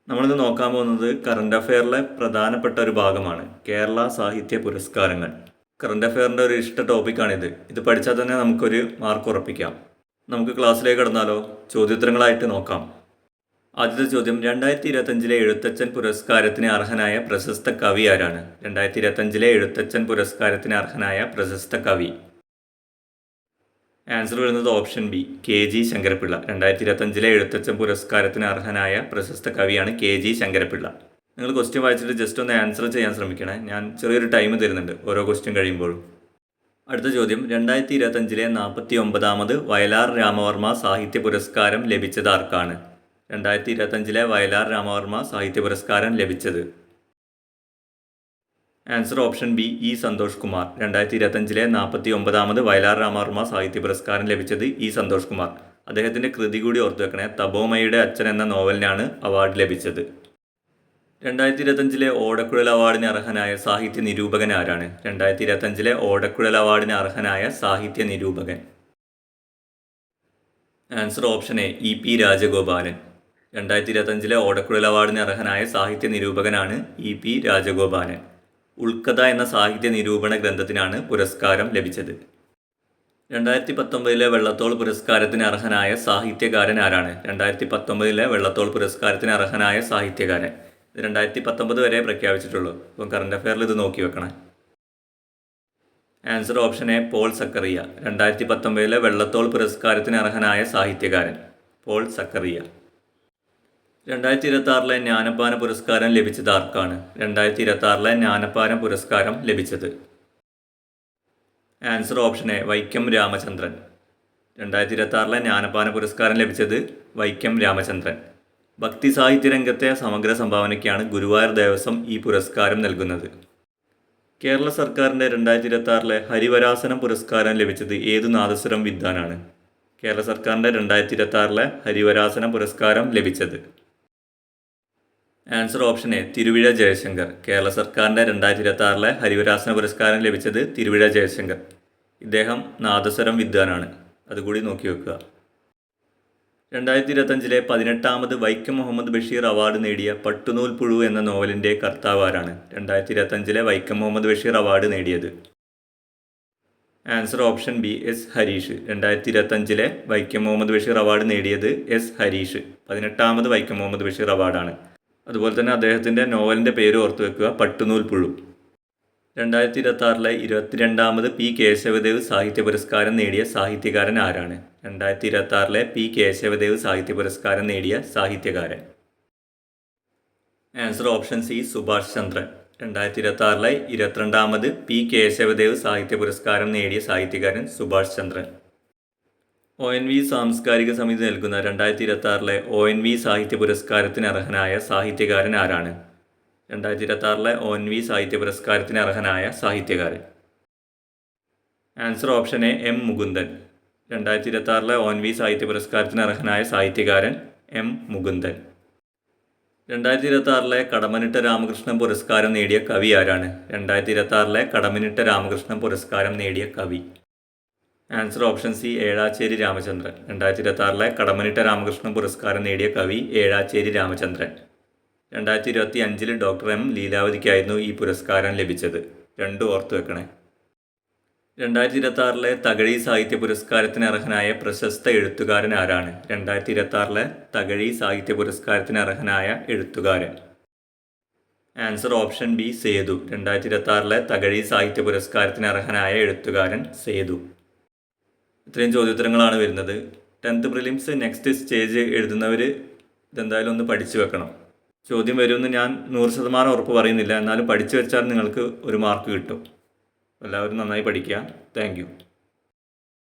നമ്മളിന്ന് നോക്കാൻ പോകുന്നത് കറണ്ട് അഫെയറിലെ പ്രധാനപ്പെട്ട ഒരു ഭാഗമാണ് കേരള സാഹിത്യ പുരസ്കാരങ്ങൾ. കറണ്ട് അഫെയറിൻ്റെ ഒരു ഇഷ്ട ടോപ്പിക്കാണിത്. ഇത് പഠിച്ചാൽ തന്നെ നമുക്കൊരു മാർക്ക് ഉറപ്പിക്കാം. നമുക്ക് ക്ലാസ്സിലേക്ക് കടന്നാലോ? ചോദ്യോത്തരങ്ങളായിട്ട് നോക്കാം. ആദ്യത്തെ ചോദ്യം, 2025 എഴുത്തച്ഛൻ പുരസ്കാരത്തിന് അർഹനായ പ്രശസ്ത കവി ആരാണ്? 2025 എഴുത്തച്ഛൻ പുരസ്കാരത്തിന് അർഹനായ പ്രശസ്ത കവി. ആൻസർ വരുന്നത് option B, KG Sankara Pillai. 2025 Ezhuthachan പുരസ്കാരത്തിന് അർഹനായ പ്രശസ്ത കവിയാണ് KG ശങ്കരപ്പിള്ള. നിങ്ങൾ ക്വസ്റ്റ്യൻ വായിച്ചിട്ട് ജസ്റ്റ് ഒന്ന് ആൻസർ ചെയ്യാൻ ശ്രമിക്കണേ. ഞാൻ ചെറിയൊരു ടൈം തരുന്നുണ്ട് ഓരോ ക്വസ്റ്റ്യൻ കഴിയുമ്പോഴും. അടുത്ത ചോദ്യം, 2025 49ാമത് വയലാർ രാമവർമ്മ സാഹിത്യ പുരസ്കാരം ലഭിച്ചത് ആർക്കാണ്? 2025 വയലാർ രാമവർമ്മ സാഹിത്യ പുരസ്കാരം ലഭിച്ചത്. Answer option B, E Santhosh Kumar. 2025 49ാമത് വയലാർ രാമവർമ്മ സാഹിത്യ പുരസ്കാരം ലഭിച്ചത് ഇ സന്തോഷ് കുമാർ. അദ്ദേഹത്തിൻ്റെ കൃതി കൂടി ഓർത്തു വെക്കണേ. തപോമയുടെ അച്ഛൻ എന്ന നോവലിനാണ് അവാർഡ് ലഭിച്ചത്. 2025 ഓടക്കുഴൽ അവാർഡിന് അർഹനായ സാഹിത്യ നിരൂപകൻ ആരാണ്? 2025 ഓടക്കുഴൽ അവാർഡിന് അർഹനായ സാഹിത്യ നിരൂപകൻ. Answer option A, EP Rajagopalan. 2025 ഓടക്കുഴൽ അവാർഡിന് അർഹനായ സാഹിത്യ നിരൂപകനാണ് EP രാജഗോപാലൻ. ഉൾക്കഥ എന്ന സാഹിത്യ നിരൂപണ ഗ്രന്ഥത്തിനാണ് പുരസ്കാരം ലഭിച്ചത്. 2019 വെള്ളത്തോൾ പുരസ്കാരത്തിന് അർഹനായ സാഹിത്യകാരൻ ആരാണ്? 2019 വെള്ളത്തോൾ പുരസ്കാരത്തിന് അർഹനായ സാഹിത്യകാരൻ. ഇത് 2019 വരെ പ്രഖ്യാപിച്ചിട്ടുള്ളൂ. അപ്പം കറണ്ട് അഫെയറിൽ ഇത് നോക്കി വെക്കണം. Answer option A, Paul Zacharia. 2019 Vallathol പുരസ്കാരത്തിന് അർഹനായ സാഹിത്യകാരൻ പോൾ സക്കറിയ. 2026 ജ്ഞാനപ്പാന പുരസ്കാരം ലഭിച്ചത് ആർക്കാണ്? 2026 ജ്ഞാനപ്പാന പുരസ്കാരം ലഭിച്ചത്. Answer option A, Vaikom Ramachandran. 2026 Jnanappana പുരസ്കാരം ലഭിച്ചത് വൈക്കം രാമചന്ദ്രൻ. ഭക്തി സാഹിത്യ രംഗത്തെ സമഗ്ര സംഭാവനയ്ക്കാണ് ഗുരുവായൂർ ദേവസ്വം ഈ പുരസ്കാരം നൽകുന്നത്. കേരള സർക്കാരിൻ്റെ 2026 ഹരിവരാസനം പുരസ്കാരം ലഭിച്ചത് ഏതു നാദസ്വരം വിദ്വാനാണ്? കേരള സർക്കാരിൻ്റെ 2026 ഹരിവരാസനം പുരസ്കാരം ലഭിച്ചത്. Answer option A, Thiruvizha Jaishankar. Kerala സർക്കാരിൻ്റെ 2026 ഹരിവരാസന പുരസ്കാരം ലഭിച്ചത് തിരുവിഴ ജയശങ്കർ. ഇദ്ദേഹം നാദസ്വരം വിദ്വാനാണ്. അതുകൂടി നോക്കി വെക്കുക. 2025 18ാമത് വൈക്കം മുഹമ്മദ് ബഷീർ അവാർഡ് നേടിയ പട്ടുനൂൽ പുഴു എന്ന നോവലിൻ്റെ കർത്താവ് ആരാണ്? 2025 വൈക്കം മുഹമ്മദ് ബഷീർ അവാർഡ് നേടിയത്. Answer option B, S Harish. 2025 Vaikom Muhammad Basheer award നേടിയത് S ഹരീഷ്. 18ാമത് വൈക്കം മുഹമ്മദ് ബഷീർ അവാർഡാണ്. അതുപോലെ തന്നെ അദ്ദേഹത്തിൻ്റെ നോവലിൻ്റെ പേര് ഓർത്തു വെക്കുക, പട്ടുനൂൽ പുഴു. 2026 22ാമത് P കേശവദേവ് സാഹിത്യ പുരസ്കാരം നേടിയ സാഹിത്യകാരൻ ആരാണ്? 2026 P കേശവദേവ് സാഹിത്യ പുരസ്കാരം നേടിയ സാഹിത്യകാരൻ. ആൻസർ ഓപ്ഷൻ സി, സുഭാഷ് ചന്ദ്രൻ. 2026 22ാമത് P കേശവദേവ് സാഹിത്യ പുരസ്കാരം നേടിയ സാഹിത്യകാരൻ സുഭാഷ് ചന്ദ്രൻ. ONV സാംസ്കാരിക സമിതി നൽകുന്ന 2026 ONV സാഹിത്യ പുരസ്കാരത്തിന് അർഹനായ സാഹിത്യകാരൻ ആരാണ്? 2026 ONV സാഹിത്യ പുരസ്കാരത്തിന് അർഹനായ സാഹിത്യകാരൻ. Answer option A, M Mukundan. 2026 ONV സാഹിത്യ പുരസ്കാരത്തിന് അർഹനായ സാഹിത്യകാരൻ M മുകുന്ദൻ. 2026 കടമ്മനിട്ട രാമകൃഷ്ണൻ പുരസ്കാരം നേടിയ കവി ആരാണ്? 2026 കടമ്മനിട്ട രാമകൃഷ്ണൻ പുരസ്കാരം നേടിയ കവി. Answer option C, Ezhacheri Ramachandran. 2026 Kadammanitta Ramakrishnan പുരസ്കാരം നേടിയ കവി ഏഴാച്ചേരി രാമചന്ദ്രൻ. 2025 ഡോക്ടർ M ലീലാവതിക്കായിരുന്നു ഈ പുരസ്കാരം ലഭിച്ചത്. രണ്ടും ഓർത്തു വെക്കണേ. 2026 തകഴി സാഹിത്യ പുരസ്കാരത്തിന് അർഹനായ പ്രശസ്ത എഴുത്തുകാരൻ ആരാണ്? 2026 തകഴി സാഹിത്യ പുരസ്കാരത്തിന് അർഹനായ എഴുത്തുകാരൻ. Answer option B, Sethu. 2026 Thakazhi സാഹിത്യ പുരസ്കാരത്തിന് അർഹനായ എഴുത്തുകാരൻ സേതു. ഇത്രയും ചോദ്യോത്തരങ്ങളാണ് വരുന്നത്. 10th പ്രിലിംസ് നെക്സ്റ്റ് സ്റ്റേജ് എഴുതുന്നവർ ഇതെന്തായാലും ഒന്ന് പഠിച്ചു വെക്കണം. ചോദ്യം വരുമെന്ന് ഞാൻ 100% ഉറപ്പ് പറയുന്നില്ല. എന്നാലും പഠിച്ചു വെച്ചാൽ നിങ്ങൾക്ക് ഒരു മാർക്ക് കിട്ടും. എല്ലാവരും നന്നായി പഠിക്കുക. Thank you.